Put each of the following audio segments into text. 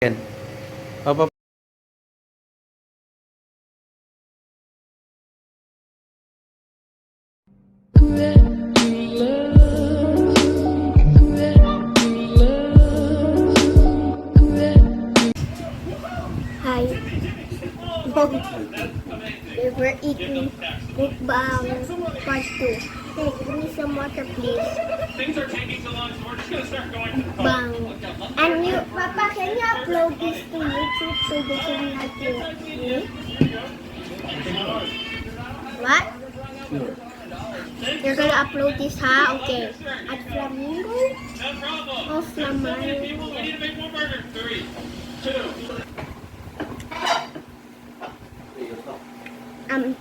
Papa. Hi. We were eating mukbang part 2. Hey, give me some water, please. Things are taking so long, so we're just gonna start going. Bang. And you, Papa, can you upload this to YouTube so they can like you? What? You're gonna upload this, huh? Okay. At Flamingo? No problem. Oh, Many Flamingo. people, we need to make one burger. 3, 2. Um.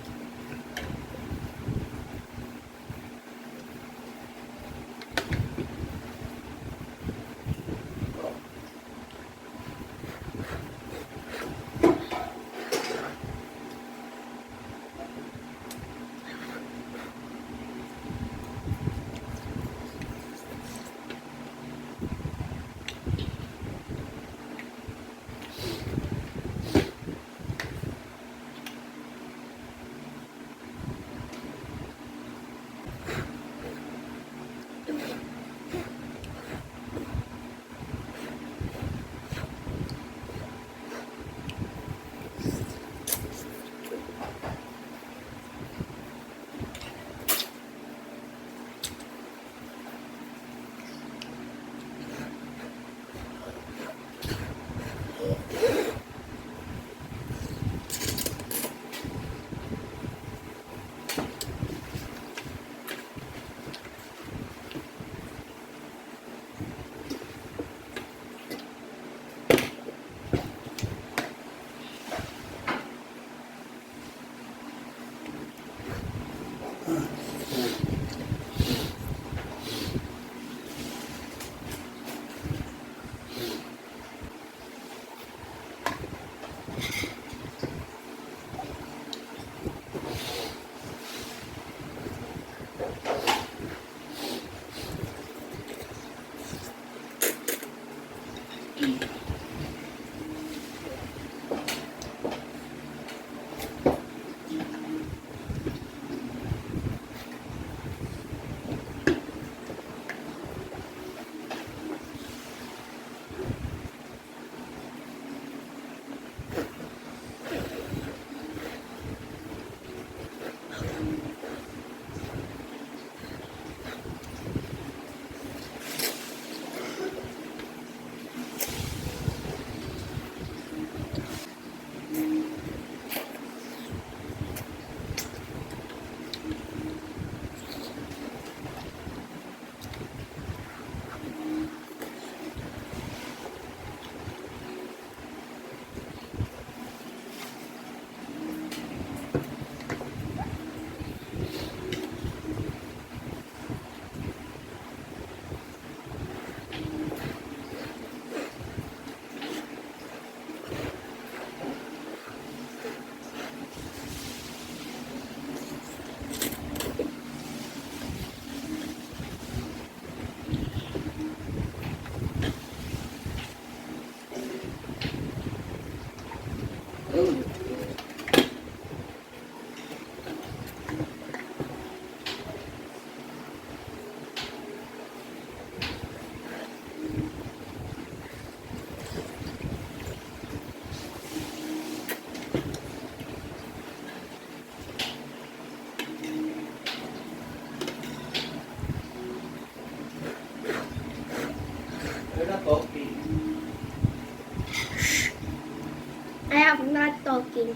I am not talking.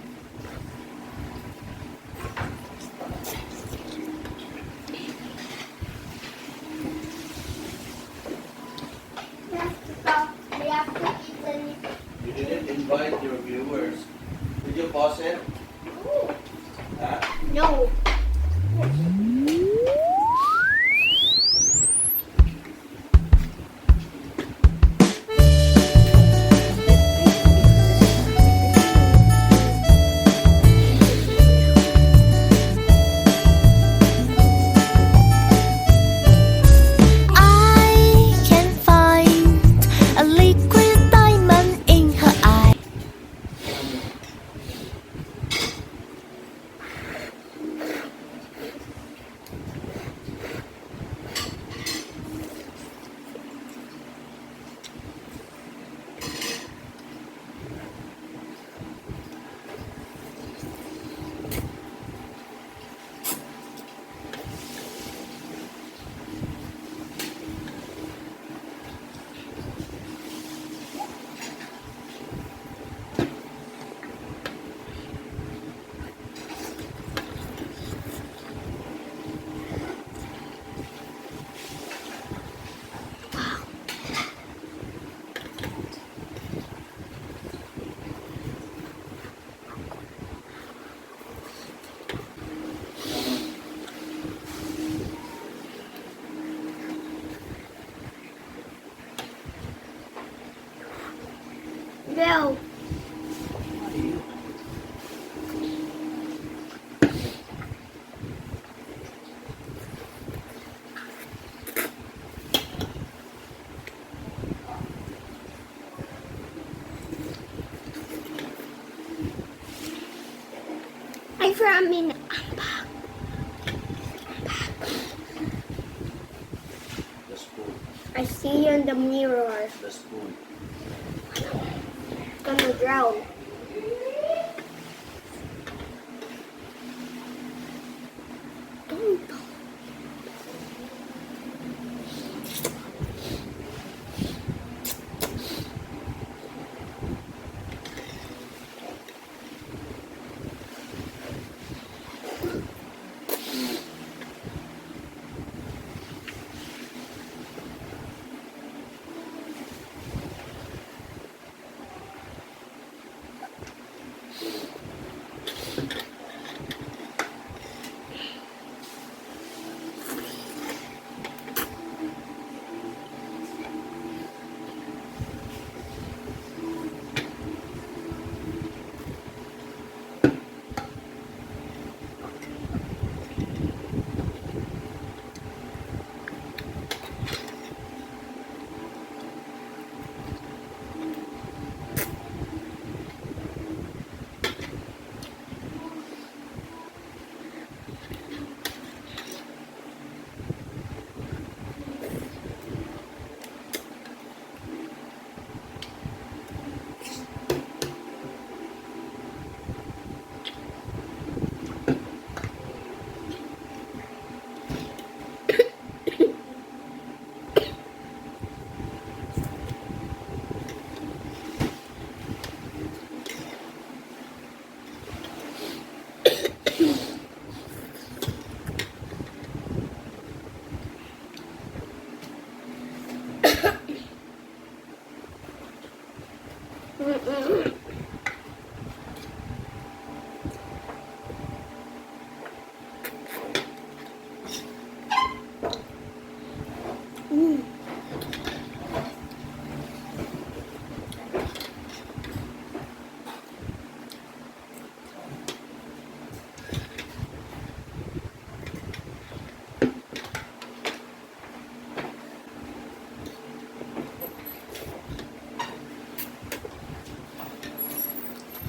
We have to talk. We have to eat and You didn't invite your viewers. Did you pause it? Huh? no. I can find a liquid diamond in her Go. I from in unpack. The spoon. I see you in the mirror. The spoon. Gonna drown. Don't.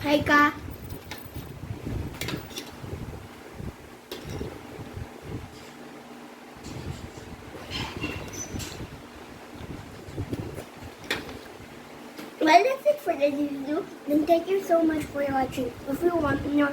Hey, Ka. Well, that's it for this video. Then thank you so much for watching. If you want more